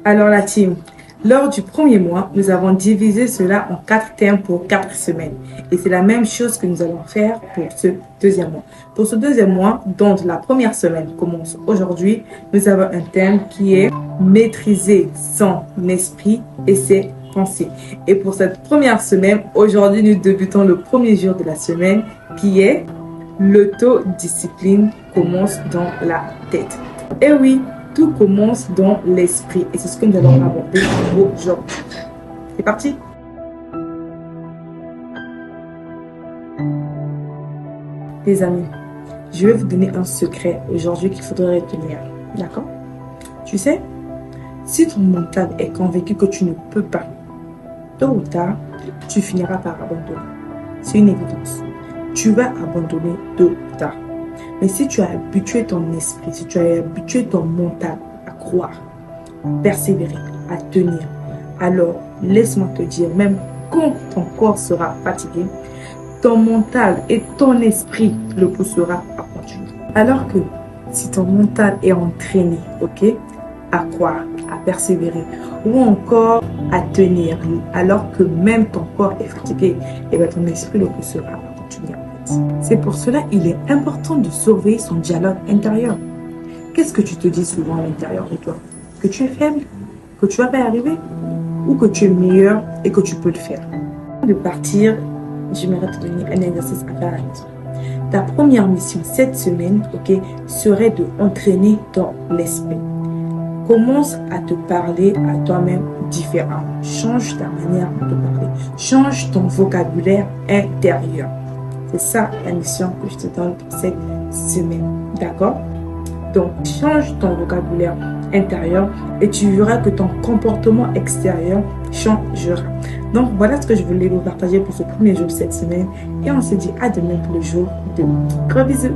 Alors la team, lors du premier mois, nous avons divisé cela en 4 thèmes pour 4 semaines. Et c'est la même chose que nous allons faire pour ce deuxième mois. Pour ce deuxième mois, dont la première semaine commence aujourd'hui, nous avons un thème qui est maîtriser son esprit et ses pensées. Et pour cette première semaine, aujourd'hui, nous débutons le premier jour de la semaine qui est l'autodiscipline commence dans la tête. Et oui, tout commence dans l'esprit et c'est ce que nous allons aborder aujourd'hui. C'est parti! Les amis, je vais vous donner un secret aujourd'hui qu'il faudrait retenir. D'accord? Tu sais, si ton mental est convaincu que tu ne peux pas, tôt ou tard, tu finiras par abandonner. C'est une évidence. Tu vas abandonner tôt ou tard. Mais si tu as habitué ton esprit, si tu as habitué ton mental à croire, à persévérer, à tenir, alors laisse-moi te dire, même quand ton corps sera fatigué, ton mental et ton esprit le poussera à continuer. Alors que si ton mental est entraîné, ok, à croire, à persévérer ou encore à tenir, alors que même ton corps est fatigué, et bien ton esprit le poussera à continuer. C'est pour cela qu'il est important de surveiller son dialogue intérieur. Qu'est-ce que tu te dis souvent à l'intérieur de toi? Que tu es faible? Que tu vas pas y arriver? Ou que tu es meilleur et que tu peux le faire? Avant de partir, j'aimerais te donner un exercice à faire à la maison. Ta première mission cette semaine, ok, serait de entraîner ton esprit. Commence à te parler à toi-même différemment. Change ta manière de te parler. Change ton vocabulaire intérieur. C'est ça la mission que je te donne pour cette semaine. D'accord? Donc, change ton vocabulaire intérieur et tu verras que ton comportement extérieur changera. Donc, voilà ce que je voulais vous partager pour ce premier jour de cette semaine. Et on se dit à demain pour le jour 2. Gros bisous!